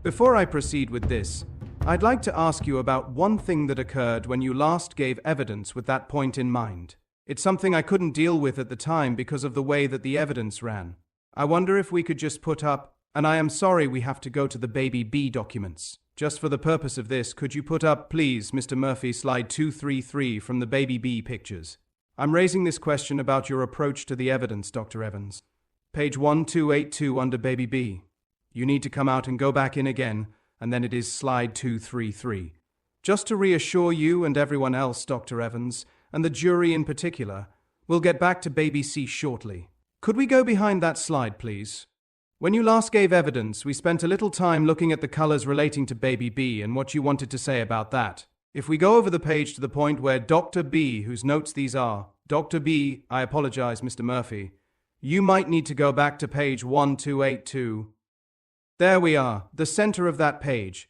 Before I proceed with this, I'd like to ask you about one thing that occurred when you last gave evidence with that point in mind. It's something I couldn't deal with at the time because of the way that the evidence ran. I wonder if we could just put up, and I am sorry we have to go to the baby B documents. Just for the purpose of this, could you put up, please, Mr. Murphy, slide 233 from the baby B pictures? I'm raising this question about your approach to the evidence, Dr. Evans. Page 1282 under baby B. You need to come out and go back in again, and then it is slide 233. Just to reassure you and everyone else, Dr. Evans, and the jury in particular, we'll get back to baby C shortly. Could we go behind that slide, please? When you last gave evidence, we spent a little time looking at the colors relating to baby B and what you wanted to say about that. If we go over the page to the point where Dr. B, whose notes these are, Dr. B, I apologize, Mr. Murphy, you might need to go back to page 1282. There we are, the center of that page.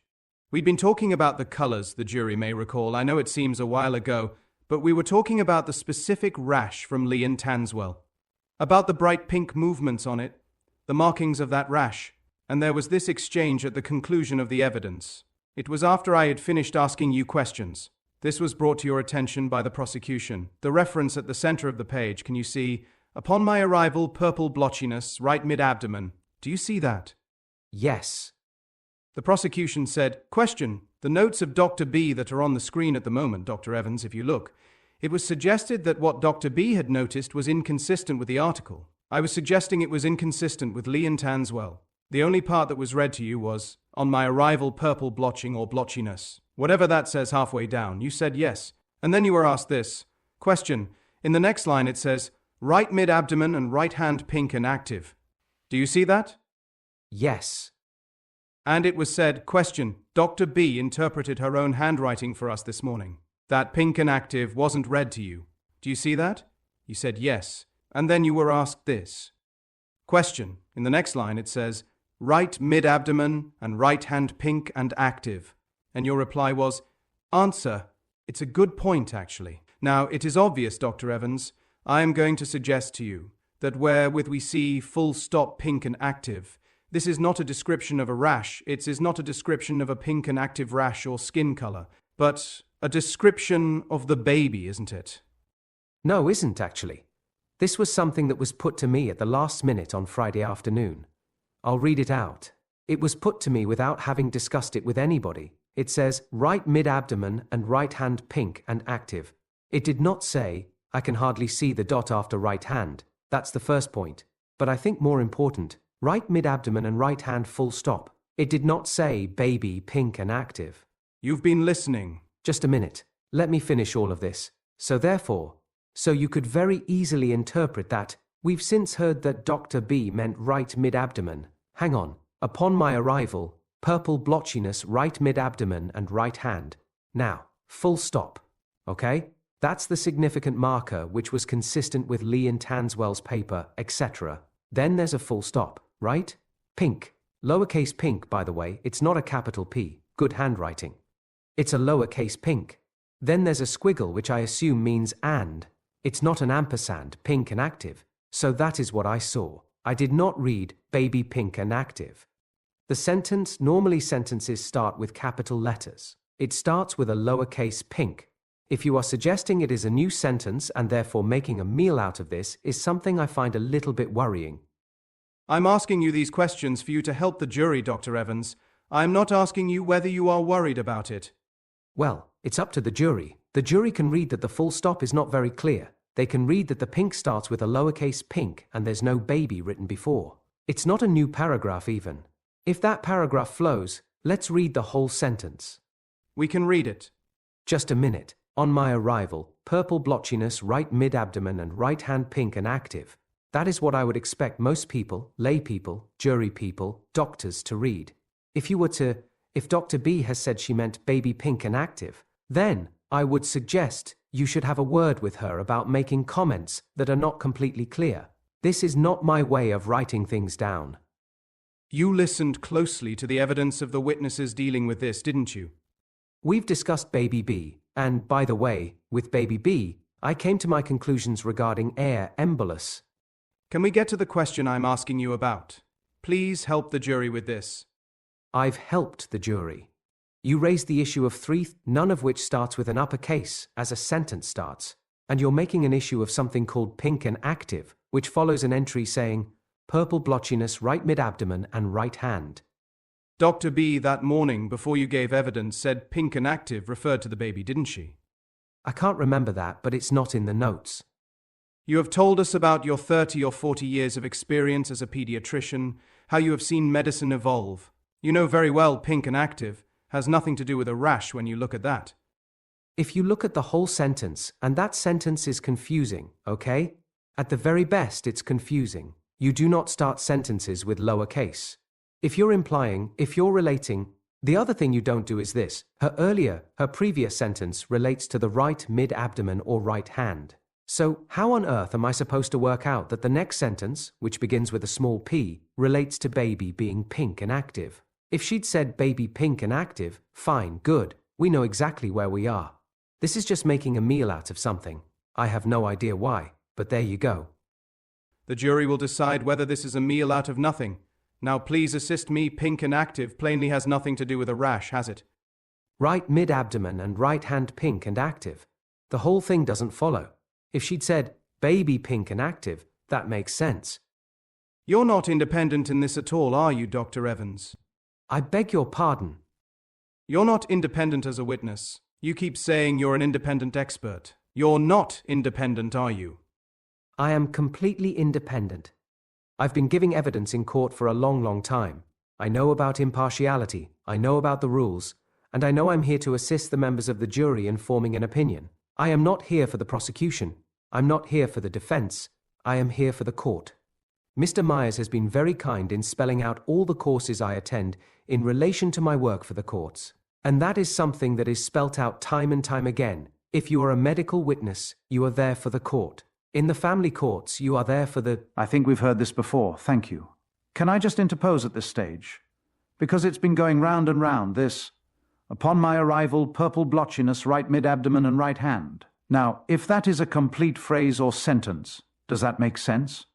We'd been talking about the colors, the jury may recall. I know it seems a while ago, but we were talking about the specific rash from Leon Tanswell, about the bright pink movements on it, the markings of that rash, and there was this exchange at the conclusion of the evidence. It was after I had finished asking you questions. This was brought to your attention by the prosecution. The reference at the center of the page, can you see, upon my arrival, purple blotchiness, right mid-abdomen. Do you see that? Yes. The prosecution said, question, the notes of Dr. B that are on the screen at the moment, Dr. Evans, if you look, it was suggested that what Dr. B had noticed was inconsistent with the article. I was suggesting it was inconsistent with Leon Tanswell. The only part that was read to you was, on my arrival, purple blotching or blotchiness. Whatever that says halfway down, you said yes. And then you were asked this. Question, in the next line it says, right mid-abdomen and right hand pink and active. Do you see that? Yes. And it was said, question, Dr. B interpreted her own handwriting for us this morning. That pink and active wasn't read to you. Do you see that? You said yes. And then you were asked this. Question, in the next line it says, right mid-abdomen and right hand pink and active. And your reply was, answer, it's a good point actually. Now, it is obvious, Dr. Evans, I am going to suggest to you that wherewith we see full stop pink and active, this is not a description of a rash, it is not a description of a pink and active rash or skin color, but a description of the baby, isn't it? No, isn't actually. This was something that was put to me at the last minute on Friday afternoon. I'll read it out. It was put to me without having discussed it with anybody. It says, right mid-abdomen and right hand pink and active. It did not say, I can hardly see the dot after right hand. That's the first point. But I think more important, right mid-abdomen and right hand full stop. It did not say baby, pink and active. You've been listening. Just a minute. Let me finish all of this. So you could very easily interpret that. We've since heard that Dr. B meant right mid-abdomen. Hang on. Upon my arrival, purple blotchiness right mid-abdomen and right hand. Now, full stop. Okay? That's the significant marker which was consistent with Leon Tanswell's paper, etc. Then there's a full stop. Right? Pink. Lowercase pink, by the way, it's not a capital P. Good handwriting. It's a lowercase pink. Then there's a squiggle, which I assume means and. It's not an ampersand, pink and active. So that is what I saw. I did not read baby pink and active. The sentence, normally sentences start with capital letters. It starts with a lowercase pink. If you are suggesting it is a new sentence and therefore making a meal out of this is something I find a little bit worrying. I'm asking you these questions for you to help the jury, Dr. Evans. I'm not asking you whether you are worried about it. Well, it's up to the jury. The jury can read that the full stop is not very clear. They can read that the pink starts with a lowercase pink and there's no baby written before. It's not a new paragraph even. If that paragraph flows, let's read the whole sentence. We can read it. Just a minute. On my arrival, purple blotchiness right mid-abdomen and right hand pink and active. That is what I would expect most people, lay people, jury people, doctors to read. If Dr. B has said she meant baby pink and active, then I would suggest you should have a word with her about making comments that are not completely clear. This is not my way of writing things down. You listened closely to the evidence of the witnesses dealing with this, didn't you? We've discussed baby B, and by the way, with baby B, I came to my conclusions regarding air embolus. Can we get to the question I'm asking you about? Please help the jury with this. I've helped the jury. You raised the issue of three, none of which starts with an uppercase, as a sentence starts, and you're making an issue of something called pink and active, which follows an entry saying, purple blotchiness right mid-abdomen and right hand. Dr. B that morning before you gave evidence said pink and active referred to the baby, didn't she? I can't remember that, but it's not in the notes. You have told us about your 30 or 40 years of experience as a pediatrician, how you have seen medicine evolve. You know very well pink and active has nothing to do with a rash when you look at that. If you look at the whole sentence, and that sentence is confusing, okay? At the very best, it's confusing. You do not start sentences with lowercase. If you're implying, if you're relating, the other thing you don't do is this. Her previous sentence relates to the right mid-abdomen or right hand. So, how on earth am I supposed to work out that the next sentence, which begins with a small p, relates to baby being pink and active? If she'd said baby pink and active, fine, good, we know exactly where we are. This is just making a meal out of something. I have no idea why, but there you go. The jury will decide whether this is a meal out of nothing. Now please assist me. Pink and active plainly has nothing to do with a rash, has it? Right mid-abdomen and right hand pink and active. The whole thing doesn't follow. If she'd said, baby pink and active, that makes sense. You're not independent in this at all, are you, Dr. Evans? I beg your pardon. You're not independent as a witness. You keep saying you're an independent expert. You're not independent, are you? I am completely independent. I've been giving evidence in court for a long, long time. I know about impartiality, I know about the rules, and I know I'm here to assist the members of the jury in forming an opinion. I am not here for the prosecution. I'm not here for the defense. I am here for the court. Mr. Myers has been very kind in spelling out all the courses I attend in relation to my work for the courts. And that is something that is spelt out time and time again. If you are a medical witness, you are there for the court. In the family courts, you are there for the... I think we've heard this before, thank you. Can I just interpose at this stage? Because it's been going round and round, this, upon my arrival, purple blotchiness, right mid-abdomen and right hand. Now, if that is a complete phrase or sentence, does that make sense?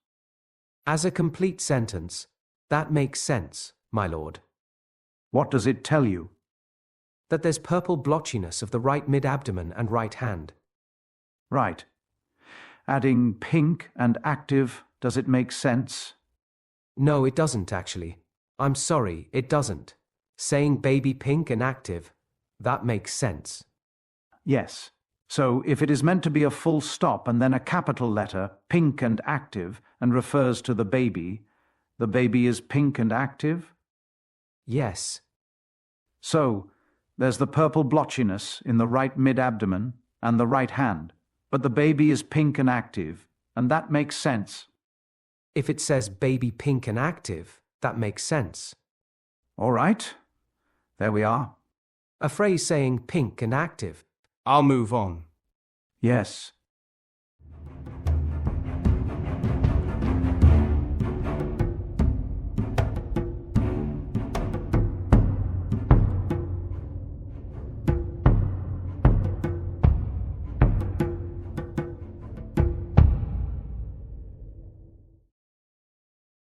As a complete sentence, that makes sense, my lord. What does it tell you? That there's purple blotchiness of the right mid-abdomen and right hand. Right. Adding pink and active, does it make sense? No, it doesn't, actually. I'm sorry, it doesn't. Saying baby pink and active, that makes sense. Yes. So if it is meant to be a full stop and then a capital letter, pink and active, and refers to the baby is pink and active? Yes. So, there's the purple blotchiness in the right mid-abdomen and the right hand, but the baby is pink and active, and that makes sense. If it says baby pink and active, that makes sense. All right. There we are. A phrase saying pink and active. I'll move on. Yes.